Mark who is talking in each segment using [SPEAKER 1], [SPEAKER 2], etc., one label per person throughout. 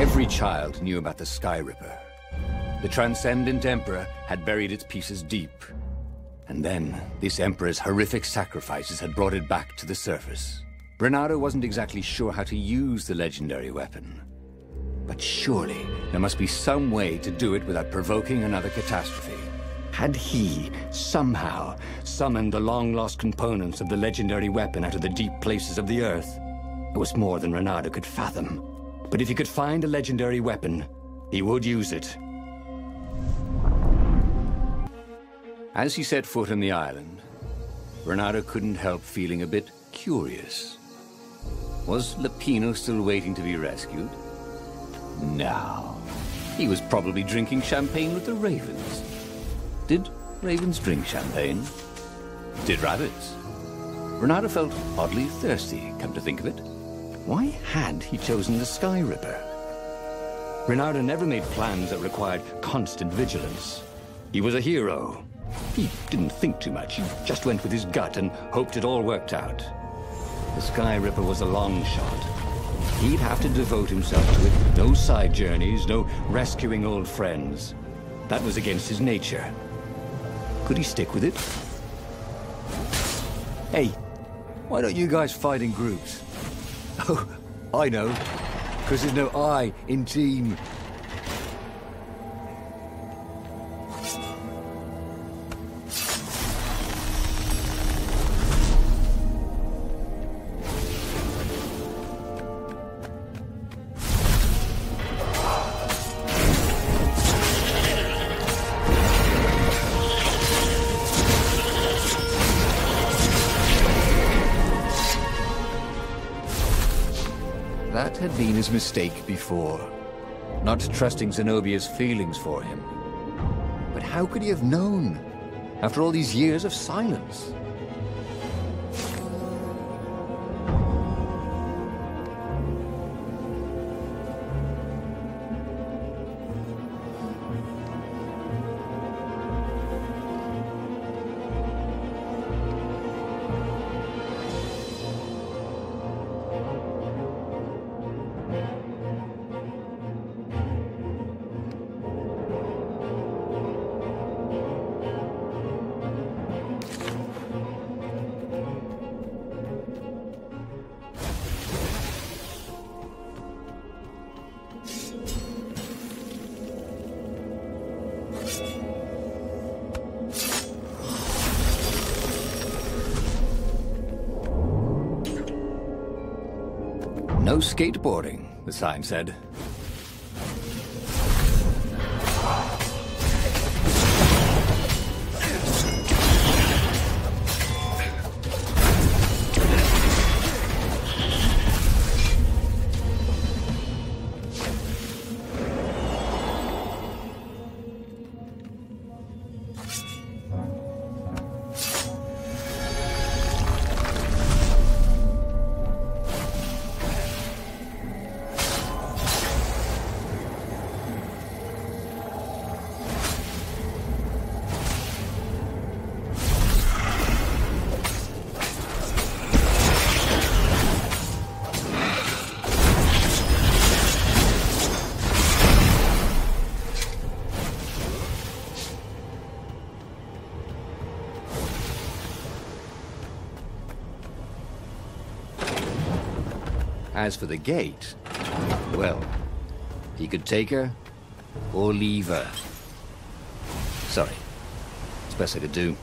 [SPEAKER 1] Every child knew about the Sky Ripper. The Transcendent Emperor had buried its pieces deep. And then, this Emperor's horrific sacrifices had brought it back to the surface. Reynardo wasn't exactly sure how to use the legendary weapon. But surely, there must be some way to do it without provoking another catastrophe. Had he, somehow, summoned the long-lost components of the legendary weapon out of the deep places of the Earth? It was more than Reynardo could fathom. But if he could find a legendary weapon, he would use it. As he set foot on the island, Reynardo couldn't help feeling a bit curious. Was Lapino still waiting to be rescued? No. He was probably drinking champagne with the ravens. Did ravens drink champagne? Did rabbits? Reynardo felt oddly thirsty, come to think of it. Why had he chosen the Sky Ripper? Reynardo never made plans that required constant vigilance. He was a hero. He didn't think too much. He just went with his gut and hoped it all worked out. The Sky Ripper was a long shot. He'd have to devote himself to it. No side journeys, no rescuing old friends. That was against his nature. Could he stick with it? Hey, why don't you guys fight in groups? Oh, I know. Because there's no I in team. That had been his mistake before, not trusting Zenobia's feelings for him. But how could he have known, after all these years of silence? No skateboarding, the sign said. As for the gate, well, he could take her or leave her. Sorry, it's best I could do.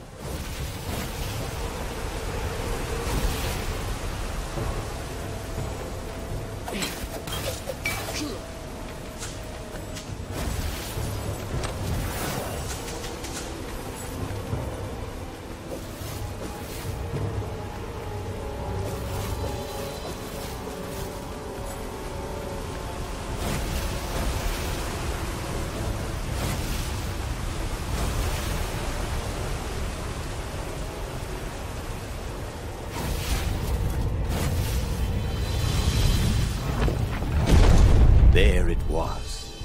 [SPEAKER 1] There it was.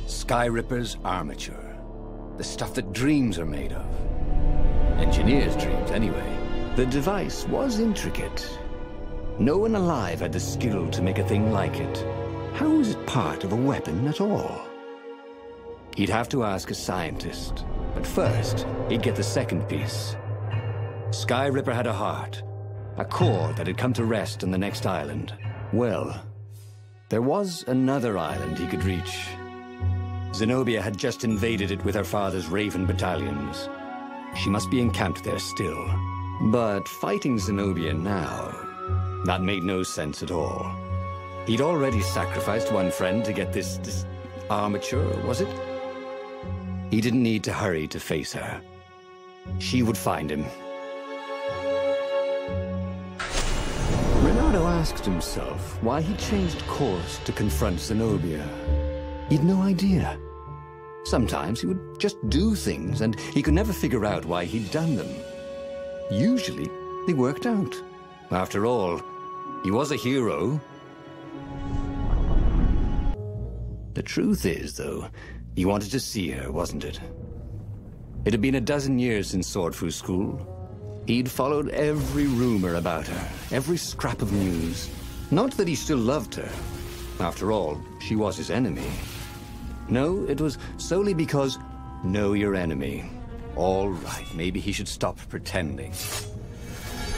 [SPEAKER 1] Sky Ripper's armature. The stuff that dreams are made of. Engineers' dreams, anyway. The device was intricate. No one alive had the skill to make a thing like it. how was it part of a weapon at all? He'd have to ask a scientist, but first, he'd get the second piece. Sky Ripper had a heart, a core that had come to rest on the next island. Well, there was another island he could reach. Zenobia had just invaded it with her father's Raven battalions. She must be encamped there still. But fighting Zenobia now, that made no sense at all. He'd already sacrificed one friend to get this armature, was it? He didn't need to hurry to face her. She would find him. Reynardo asked himself why he changed course to confront Zenobia. He'd no idea. Sometimes he would just do things, and he could never figure out why he'd done them. Usually, they worked out. After all, he was a hero. The truth is, though, he wanted to see her, wasn't it? It had been a dozen years since Swordfu School. He'd followed every rumor about her, every scrap of news. Not that he still loved her. After all, she was his enemy. No, it was solely because, know your enemy. All right, maybe he should stop pretending.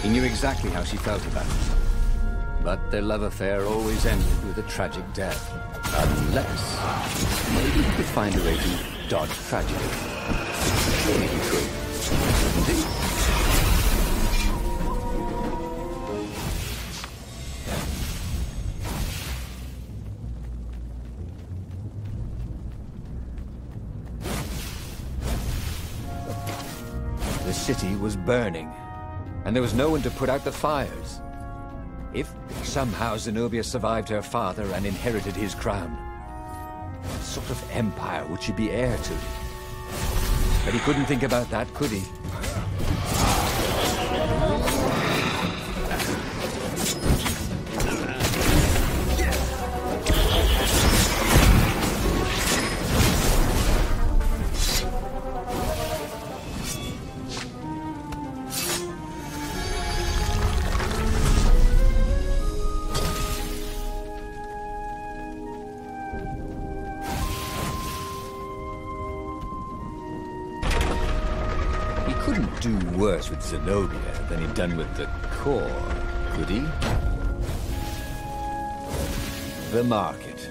[SPEAKER 1] He knew exactly how she felt about it. But their love affair always ended with a tragic death. Unless, maybe he could find a way to dodge tragedy. Maybe he could. Indeed.
[SPEAKER 2] The city was burning, and there was no one to put out the fires. If somehow Zenobia survived her father and inherited his crown, what sort of empire would she be heir to? But he couldn't think about that, could he? Do worse with Zenobia than he'd done with the core, could he? The market.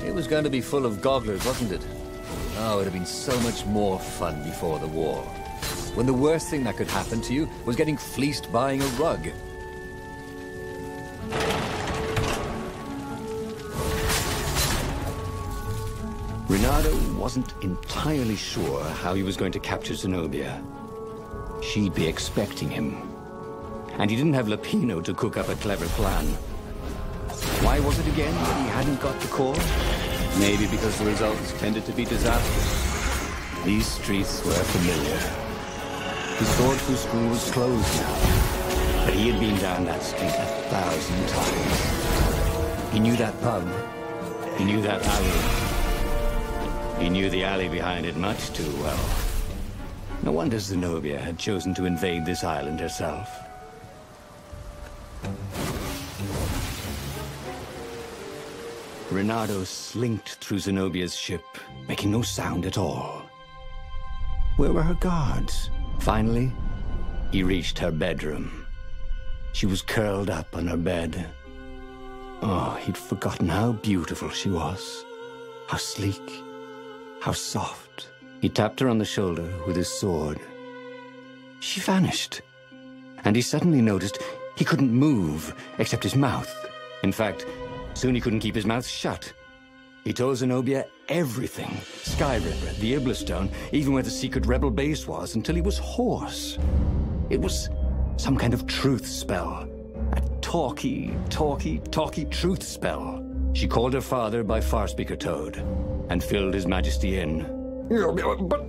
[SPEAKER 2] It was going to be full of gogglers, wasn't it? Oh, it would have been so much more fun before the war. When the worst thing that could happen to you was getting fleeced buying a rug.
[SPEAKER 1] Reynardo wasn't entirely sure how he was going to capture Zenobia. She'd be expecting him. And he didn't have Lapino to cook up a clever plan. Why was it again that he hadn't got the core? Maybe because the results tended to be disastrous. These streets were familiar. His Swordfu School was closed now, but he had been down that street 1,000 times. He knew that pub. He knew that alley. He knew the alley behind it much too well. No wonder Zenobia had chosen to invade this island herself. Reynardo slinked through Zenobia's ship, making no sound at all. Where were her guards? Finally, he reached her bedroom. She was curled up on her bed. Oh, he'd forgotten how beautiful she was. How sleek. How soft. He tapped her on the shoulder with his sword. She vanished. And he suddenly noticed he couldn't move except his mouth. In fact, soon he couldn't keep his mouth shut. He told Zenobia everything. Sky Ripper, the Iblistone, even where the secret rebel base was, until he was hoarse. It was some kind of truth spell. A talky truth spell. She called her father by Farspeaker Toad and filled His Majesty in. But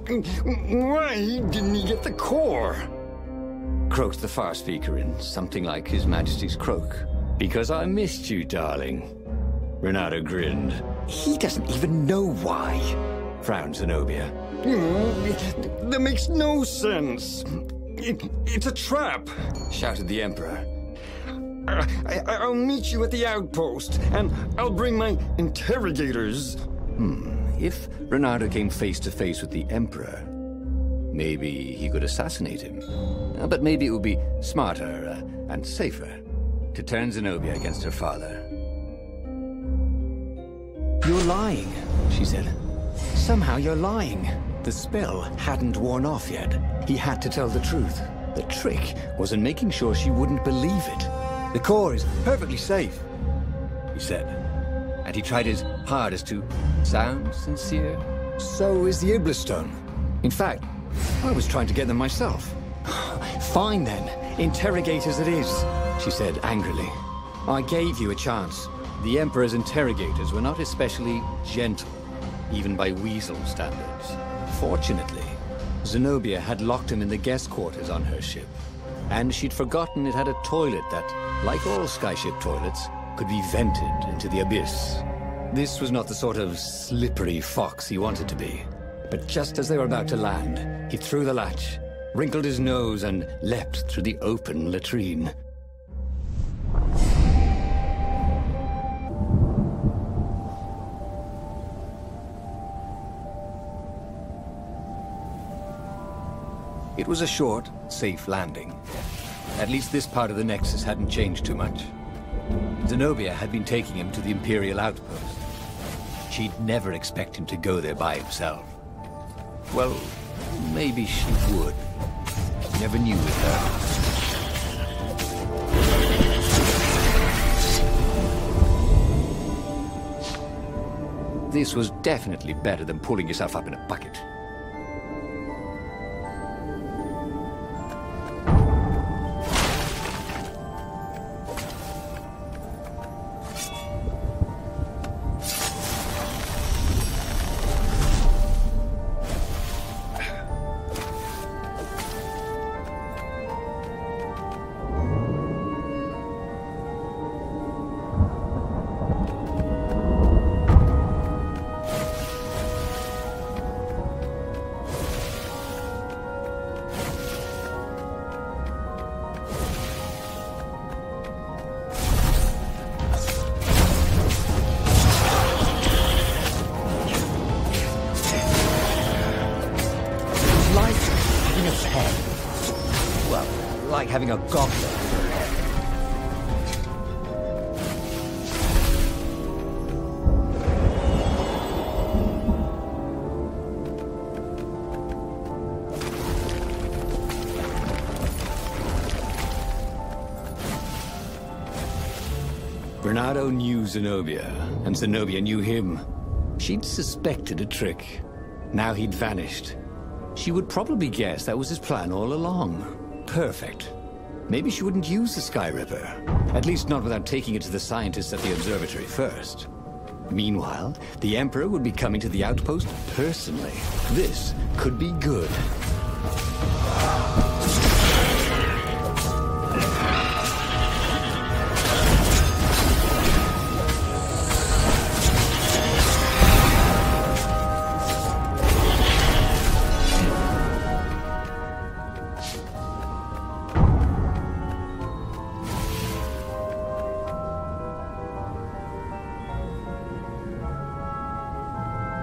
[SPEAKER 1] why didn't he get the core? Croaked the Farspeaker in something like His Majesty's croak. Because I missed you, darling. Reynardo grinned. He doesn't even know why, frowned Zenobia. That makes no sense. It's a trap, shouted the Emperor.
[SPEAKER 3] I'll meet you at the outpost, and I'll bring my interrogators.
[SPEAKER 1] If Reynardo came face to face with the Emperor, maybe he could assassinate him. But maybe it would be smarter and safer to turn Zenobia against her father.
[SPEAKER 4] You're lying, she said. Somehow you're lying. The spell hadn't worn off yet. He had to tell the truth. The trick was in making sure she wouldn't believe it.
[SPEAKER 2] The core is perfectly safe, he said. And he tried his hardest to sound sincere.
[SPEAKER 4] So is the Iblistone. In fact, I was trying to get them myself. Fine then, interrogators it is, she said angrily. I gave you a chance.
[SPEAKER 1] The Emperor's interrogators were not especially gentle, even by Weasel standards. Fortunately, Zenobia had locked him in the guest quarters on her ship, and she'd forgotten it had a toilet that, like all skyship toilets, could be vented into the abyss. This was not the sort of slippery fox he wanted to be. But just as they were about to land, he threw the latch, wrinkled his nose, and leapt through the open latrine. It was a short, safe landing. At least this part of the Nexus hadn't changed too much. Zenobia had been taking him to the Imperial outpost. She'd never expect him to go there by himself. Well, maybe she would. You never knew with her. This was definitely better than pulling yourself up in a bucket. Like having a goblet for her head. Reynardo knew Zenobia, and Zenobia knew him. She'd suspected a trick. Now he'd vanished. She would probably guess that was his plan all along. Perfect. Maybe she wouldn't use the Sky Ripper. At least not without taking it to the scientists at the observatory first. Meanwhile, the Emperor would be coming to the outpost personally. This could be good.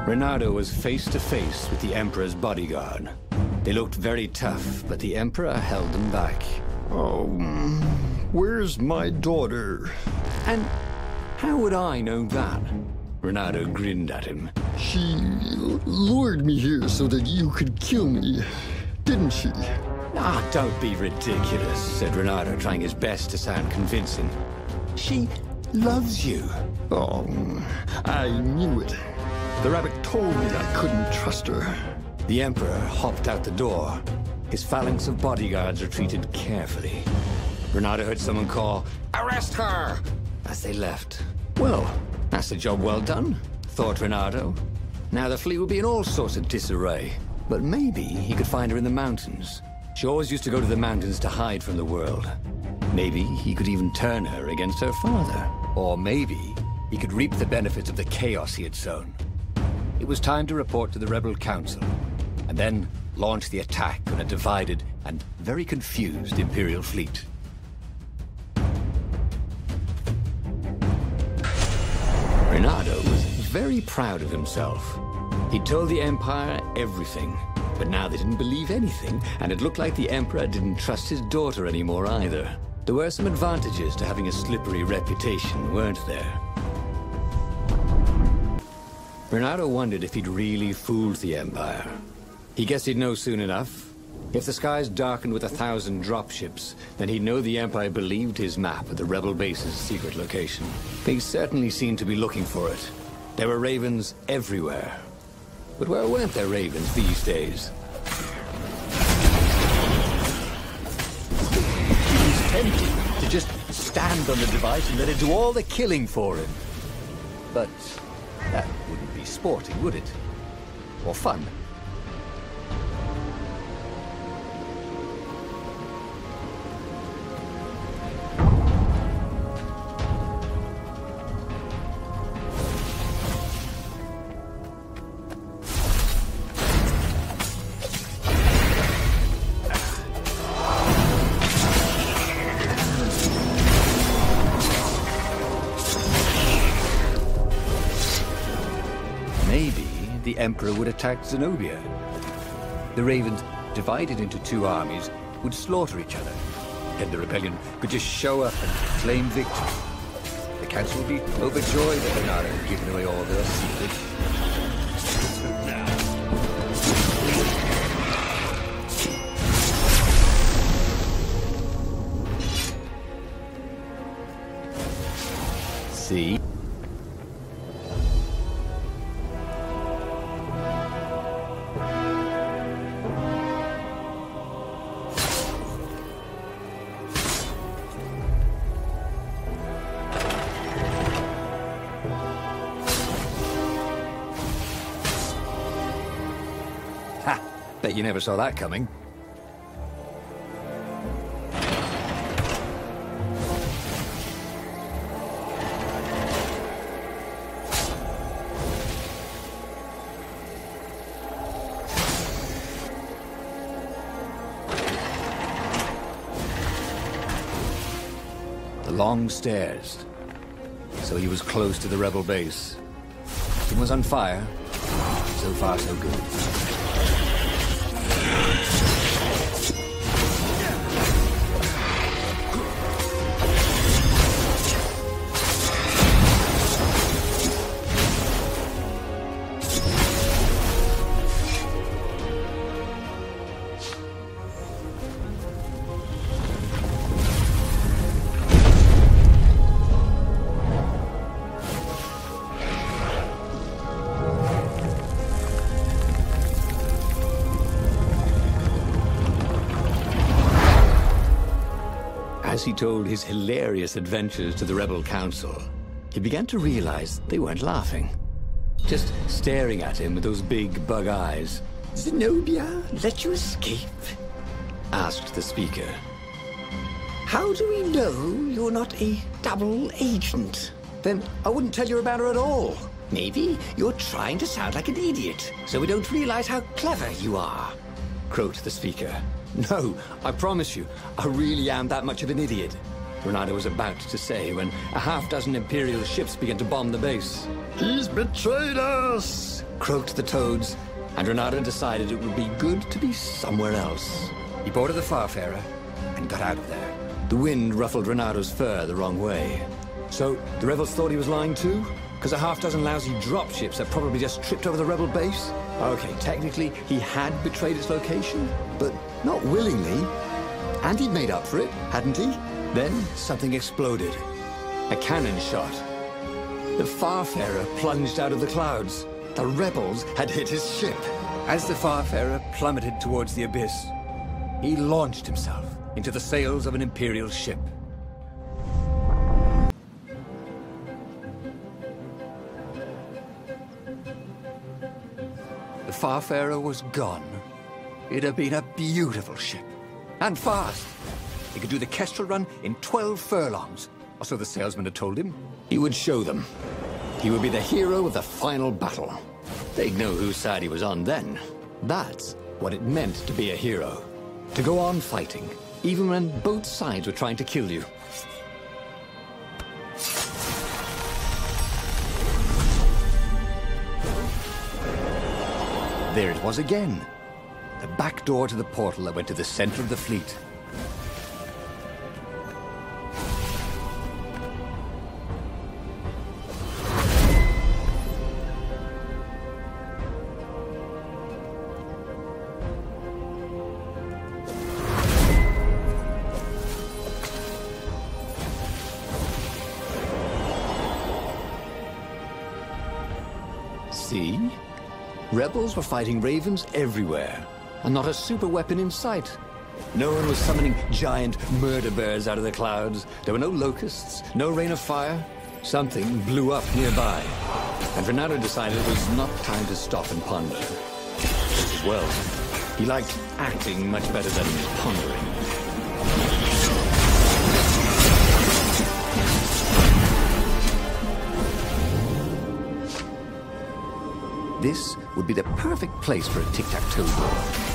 [SPEAKER 1] Reynardo was face to face with the Emperor's bodyguard. They looked very tough, but the Emperor held them back.
[SPEAKER 3] Oh, where's my daughter?
[SPEAKER 1] And how would I know that? Reynardo grinned at him.
[SPEAKER 3] She lured me here so that you could kill me, didn't she?
[SPEAKER 1] Ah, don't be ridiculous, said Reynardo, trying his best to sound convincing. She loves you.
[SPEAKER 3] Oh, I knew it. The rabbit told me I couldn't trust her.
[SPEAKER 1] The Emperor hopped out the door. His phalanx of bodyguards retreated carefully. Reynardo heard someone call, "Arrest her!" as they left. Well, that's a job well done, thought Reynardo. Now the fleet will be in all sorts of disarray. But maybe he could find her in the mountains. She always used to go to the mountains to hide from the world. Maybe he could even turn her against her father. Or maybe he could reap the benefits of the chaos he had sown. It was time to report to the Rebel Council, and then launch the attack on a divided and very confused Imperial fleet.
[SPEAKER 4] very proud of himself. He'd told the Empire everything, but now they didn't believe anything, and it looked like the Emperor didn't trust his daughter anymore either. There were some advantages to having a slippery reputation, weren't there? Reynardo wondered if he'd really fooled the Empire. He guessed he'd know soon enough. If the skies darkened with 1,000 dropships, then he'd know the Empire believed his map of the rebel base's secret location. They certainly seemed to be looking for it. There were ravens everywhere. But where weren't there ravens these days?
[SPEAKER 2] He was tempted to just stand on the device and let it do all the killing for him. But that wouldn't be sporting, would it? Or fun? Maybe the Emperor would attack Zenobia. The Ravens, divided into two armies, would slaughter each other. Then the rebellion could just show up and claim victory. The Council would be overjoyed that Reynardo had given away all their secrets. See? Ha! Bet you never saw that coming. The long stairs. So he was close to the rebel base. It was on fire. So far, so good. As he told his hilarious adventures to the Rebel Council, he began to realize they weren't laughing. Just staring at him with those big bug eyes.
[SPEAKER 5] Zenobia let you escape?
[SPEAKER 4] Asked the speaker.
[SPEAKER 5] How do we know you're not a double agent?
[SPEAKER 4] Then I wouldn't tell you about her at all.
[SPEAKER 5] Maybe you're trying to sound like an idiot, so we don't realize how clever you are.
[SPEAKER 4] Croaked the speaker. No, I promise you, I really am that much of an idiot. Reynardo was about to say when a half-dozen Imperial ships began to bomb the base.
[SPEAKER 3] He's betrayed us!
[SPEAKER 4] Croaked the toads, and Reynardo decided it would be good to be somewhere else. He boarded the Farfarer and got out of there. The wind ruffled Reynardo's fur the wrong way. So, the rebels thought he was lying too? Because a half-dozen lousy dropships had probably just tripped over the rebel base? Okay, technically, he had betrayed its location, but not willingly. And he'd made up for it, hadn't he? Then, something exploded. A cannon shot. The Farfarer plunged out of the clouds. The rebels had hit his ship. As the Farfarer plummeted towards the abyss, he launched himself into the sails of an Imperial ship. The Farfarer was gone. It had been a beautiful ship. And fast. He could do the Kestrel run in 12 furlongs. Or so the salesman had told him. He would show them. He would be the hero of the final battle. They'd know whose side he was on then. That's what it meant to be a hero. To go on fighting, even when both sides were trying to kill you.
[SPEAKER 1] There it was again. The back door to the portal that went to the center of the fleet. See? Rebels were fighting ravens everywhere, and not a super weapon in sight. No one was summoning giant murder birds out of the clouds. There were no locusts, no rain of fire. Something blew up nearby, and Reynardo decided it was not time to stop and ponder. Well, he liked acting much better than pondering. This would be the perfect place for a tic-tac-toe door.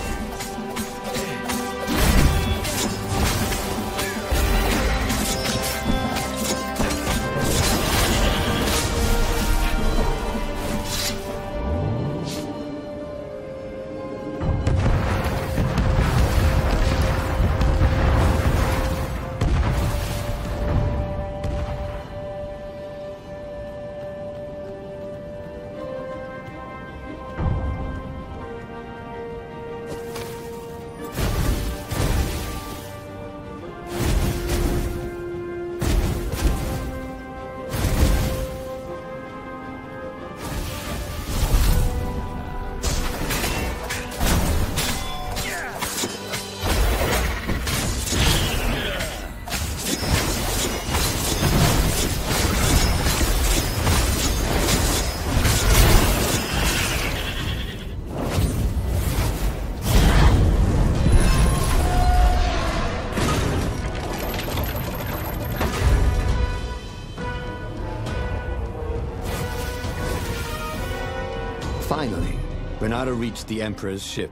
[SPEAKER 1] Finally, Reynardo reached the Emperor's ship,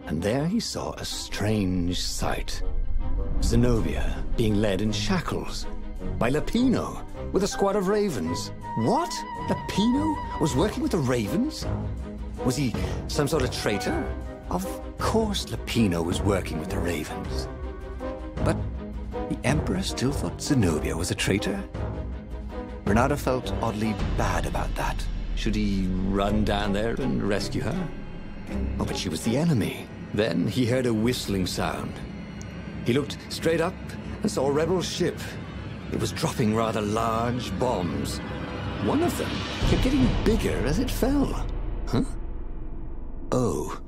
[SPEAKER 1] and there he saw a strange sight. Zenobia being led in shackles by Lapino with a squad of ravens. What? Lapino was working with the ravens? Was he some sort of traitor? Of course Lapino was working with the ravens. But the Emperor still thought Zenobia was a traitor? Reynardo felt oddly bad about that. Should he run down there and rescue her? Oh, but she was the enemy. Then he heard a whistling sound. He looked straight up and saw a rebel ship. It was dropping rather large bombs. One of them kept getting bigger as it fell. Huh? Oh.